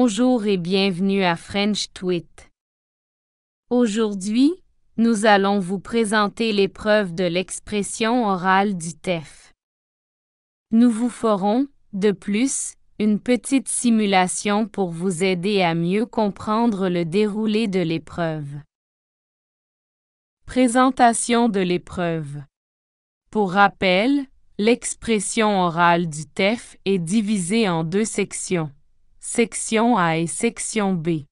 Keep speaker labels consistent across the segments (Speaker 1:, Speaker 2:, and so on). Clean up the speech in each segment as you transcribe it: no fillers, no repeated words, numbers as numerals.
Speaker 1: Bonjour et bienvenue à French Tweet. Aujourd'hui, nous allons vous présenter l'épreuve de l'expression orale du TEF. Nous vous ferons, de plus, une petite simulation pour vous aider à mieux comprendre le déroulé de l'épreuve. Présentation de l'épreuve. Pour rappel, l'expression orale du TEF est divisée en deux sections. Section A et section B.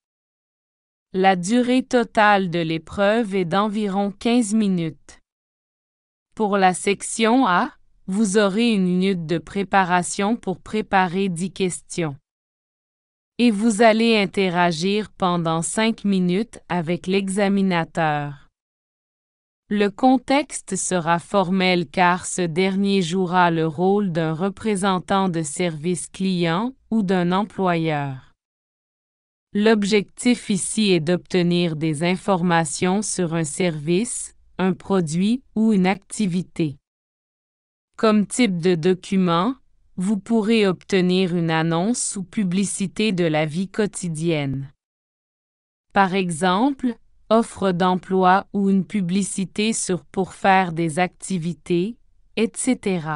Speaker 1: La durée totale de l'épreuve est d'environ 15 minutes. Pour la section A, vous aurez 1 minute de préparation pour préparer 10 questions. Et vous allez interagir pendant 5 minutes avec l'examinateur. Le contexte sera formel car ce dernier jouera le rôle d'un représentant de service client ou d'un employeur. L'objectif ici est d'obtenir des informations sur un service, un produit ou une activité. Comme type de document, vous pourrez obtenir une annonce ou publicité de la vie quotidienne. Par exemple, offre d'emploi ou une publicité pour faire des activités, etc.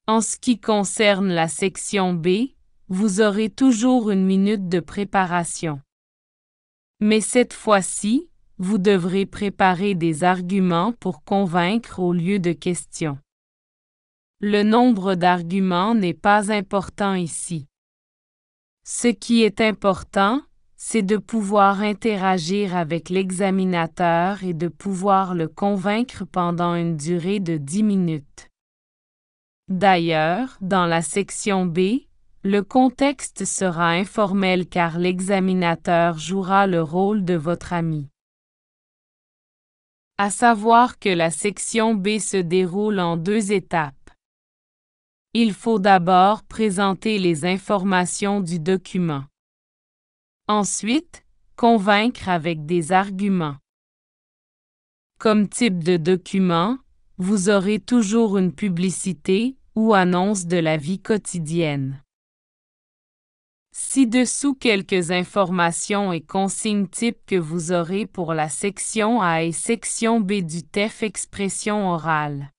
Speaker 1: En ce qui concerne la section B, vous aurez toujours 1 minute de préparation. Mais cette fois-ci, vous devrez préparer des arguments pour convaincre au lieu de questions. Le nombre d'arguments n'est pas important ici. Ce qui est important, c'est de pouvoir interagir avec l'examinateur et de pouvoir le convaincre pendant une durée de 10 minutes. D'ailleurs, dans la section B, le contexte sera informel car l'examinateur jouera le rôle de votre ami. À savoir que la section B se déroule en 2 étapes. Il faut d'abord présenter les informations du document. Ensuite, convaincre avec des arguments. Comme type de document, vous aurez toujours une publicité ou annonce de la vie quotidienne. Ci-dessous quelques informations et consignes types que vous aurez pour la section A et section B du TEF expression orale.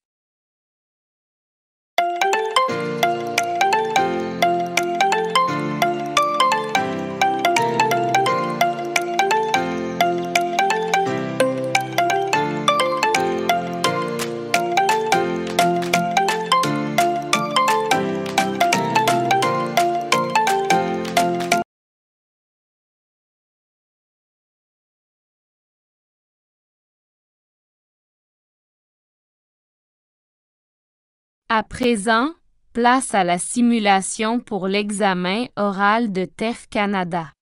Speaker 1: À présent, place à la simulation pour l'examen oral de TEF Canada.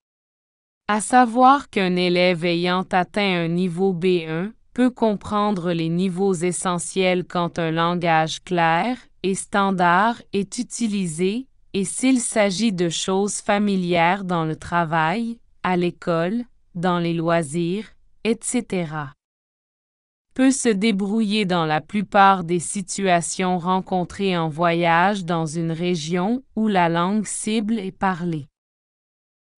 Speaker 1: À savoir qu'un élève ayant atteint un niveau B1 peut comprendre les niveaux essentiels quand un langage clair et standard est utilisé et s'il s'agit de choses familières dans le travail, à l'école, dans les loisirs, etc. Peut se débrouiller dans la plupart des situations rencontrées en voyage dans une région où la langue cible est parlée.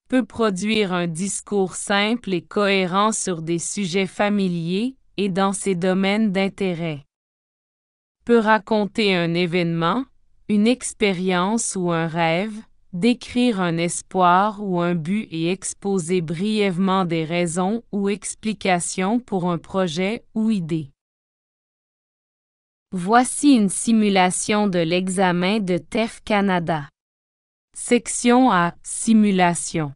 Speaker 1: Peut produire un discours simple et cohérent sur des sujets familiers et dans ses domaines d'intérêt. Peut raconter un événement, une expérience ou un rêve, décrire un espoir ou un but et exposer brièvement des raisons ou explications pour un projet ou idée. Voici une simulation de l'examen de TEF Canada. Section A. Simulation.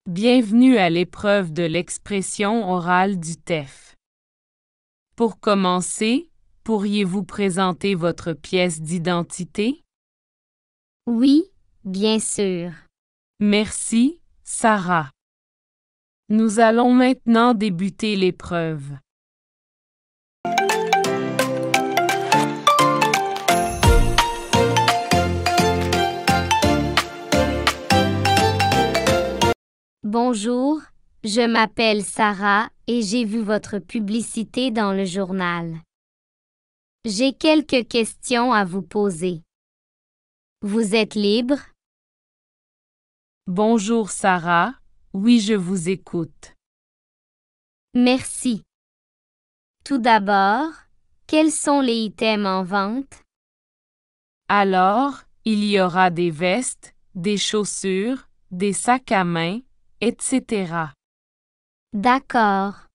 Speaker 1: Bienvenue à l'épreuve de l'expression orale du TEF. Pour commencer, pourriez-vous présenter votre pièce d'identité?
Speaker 2: Oui, bien sûr.
Speaker 1: Merci, Sarah. Nous allons maintenant débuter l'épreuve.
Speaker 2: Bonjour, je m'appelle Sarah et j'ai vu votre publicité dans le journal. J'ai quelques questions à vous poser. Vous êtes libre?
Speaker 1: Bonjour Sarah, oui je vous écoute.
Speaker 2: Merci. Tout d'abord, quels sont les items en vente?
Speaker 1: Alors, il y aura des vestes, des chaussures, des sacs à main, etc.
Speaker 2: D'accord.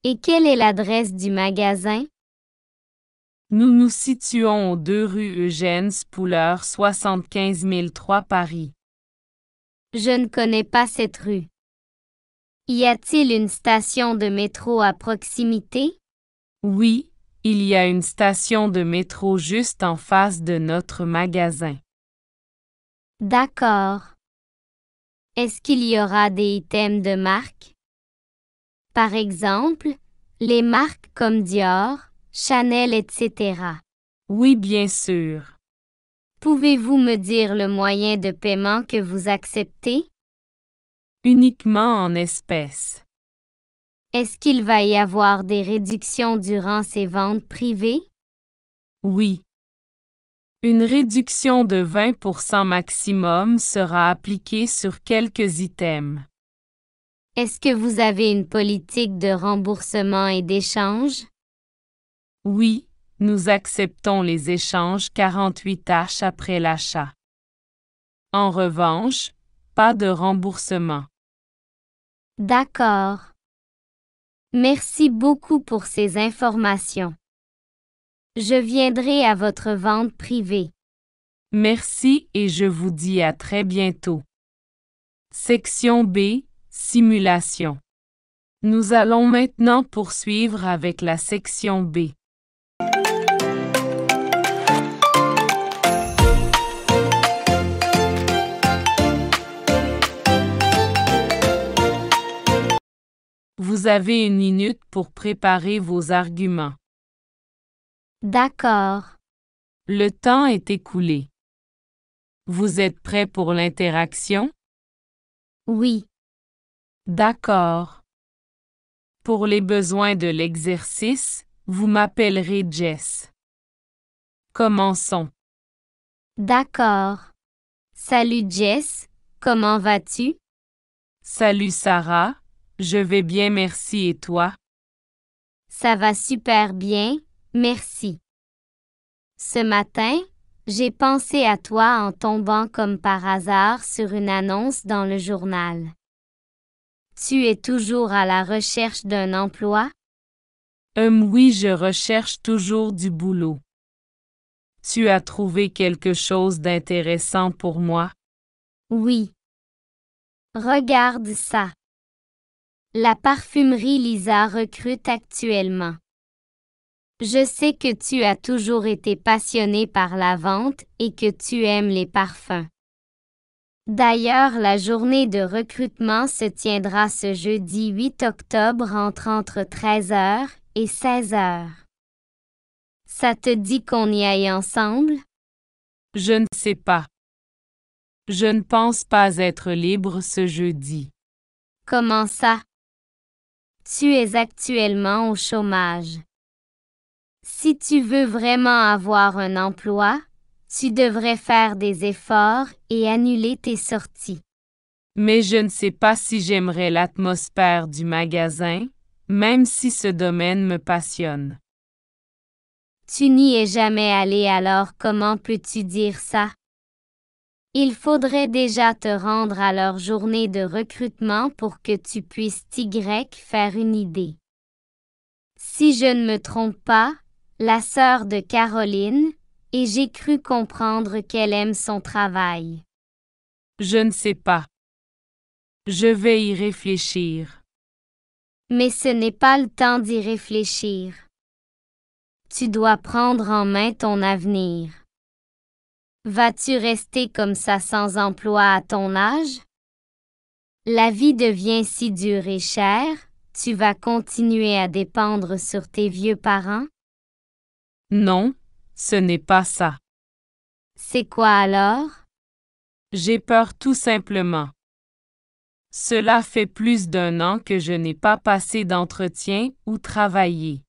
Speaker 2: Et quelle est l'adresse du magasin?
Speaker 1: Nous nous situons aux 2 rue Eugène Spooler 75 003 Paris.
Speaker 2: Je ne connais pas cette rue. Y a-t-il une station de métro à proximité?
Speaker 1: Oui, il y a une station de métro juste en face de notre magasin.
Speaker 2: D'accord. Est-ce qu'il y aura des items de marque? Par exemple, les marques comme Dior, Chanel, etc.
Speaker 1: Oui, bien sûr.
Speaker 2: Pouvez-vous me dire le moyen de paiement que vous acceptez?
Speaker 1: Uniquement en espèces.
Speaker 2: Est-ce qu'il va y avoir des réductions durant ces ventes privées?
Speaker 1: Oui. Une réduction de 20% maximum sera appliquée sur quelques items.
Speaker 2: Est-ce que vous avez une politique de remboursement et d'échange?
Speaker 1: Oui, nous acceptons les échanges 48 après l'achat. En revanche, pas de remboursement.
Speaker 2: D'accord. Merci beaucoup pour ces informations. Je viendrai à votre vente privée.
Speaker 1: Merci et je vous dis à très bientôt. Section B, Simulation. Nous allons maintenant poursuivre avec la section B. Vous avez 1 minute pour préparer vos arguments.
Speaker 2: D'accord.
Speaker 1: Le temps est écoulé. Vous êtes prêt pour l'interaction?
Speaker 2: Oui.
Speaker 1: D'accord. Pour les besoins de l'exercice, vous m'appellerez Jess. Commençons.
Speaker 2: D'accord. Salut Jess, comment vas-tu?
Speaker 1: Salut Sarah, je vais bien merci et toi?
Speaker 2: Ça va super bien, merci. Ce matin, j'ai pensé à toi en tombant comme par hasard sur une annonce dans le journal. Tu es toujours à la recherche d'un emploi?
Speaker 1: Oui, je recherche toujours du boulot. Tu as trouvé quelque chose d'intéressant pour moi?
Speaker 2: Oui. Regarde ça. La parfumerie Lisa recrute actuellement. Je sais que tu as toujours été passionné par la vente et que tu aimes les parfums. D'ailleurs, la journée de recrutement se tiendra ce jeudi 8 octobre entre 13 h et 16 h. Ça te dit qu'on y aille ensemble?
Speaker 1: Je ne sais pas. Je ne pense pas être libre ce jeudi.
Speaker 2: Comment ça? Tu es actuellement au chômage. Si tu veux vraiment avoir un emploi, tu devrais faire des efforts et annuler tes sorties.
Speaker 1: Mais je ne sais pas si j'aimerais l'atmosphère du magasin, même si ce domaine me passionne.
Speaker 2: Tu n'y es jamais allé alors comment peux-tu dire ça? Il faudrait déjà te rendre à leur journée de recrutement pour que tu puisses faire une idée. Si je ne me trompe pas, la sœur de Caroline, et j'ai cru comprendre qu'elle aime son travail.
Speaker 1: Je ne sais pas. Je vais y réfléchir.
Speaker 2: Mais ce n'est pas le temps d'y réfléchir. Tu dois prendre en main ton avenir. Vas-tu rester comme ça sans emploi à ton âge? La vie devient si dure et chère, tu vas continuer à dépendre sur tes vieux parents?
Speaker 1: Non, ce n'est pas ça.
Speaker 2: C'est quoi alors?
Speaker 1: J'ai peur tout simplement. Cela fait plus d'1 an que je n'ai pas passé d'entretien ou travaillé.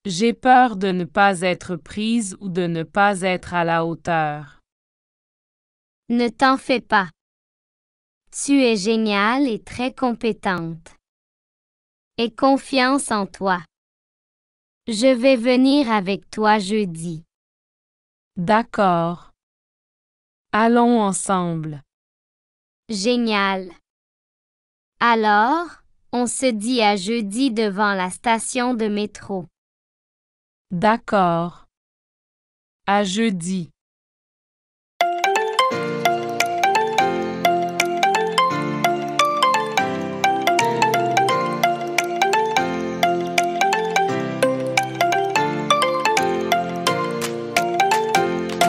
Speaker 1: J'ai peur de ne pas être prise ou de ne pas être à la hauteur.
Speaker 2: Ne t'en fais pas. Tu es géniale et très compétente. Aie confiance en toi. Je vais venir avec toi jeudi.
Speaker 1: D'accord. Allons ensemble.
Speaker 2: Génial. Alors, on se dit à jeudi devant la station de métro.
Speaker 1: D'accord. À jeudi.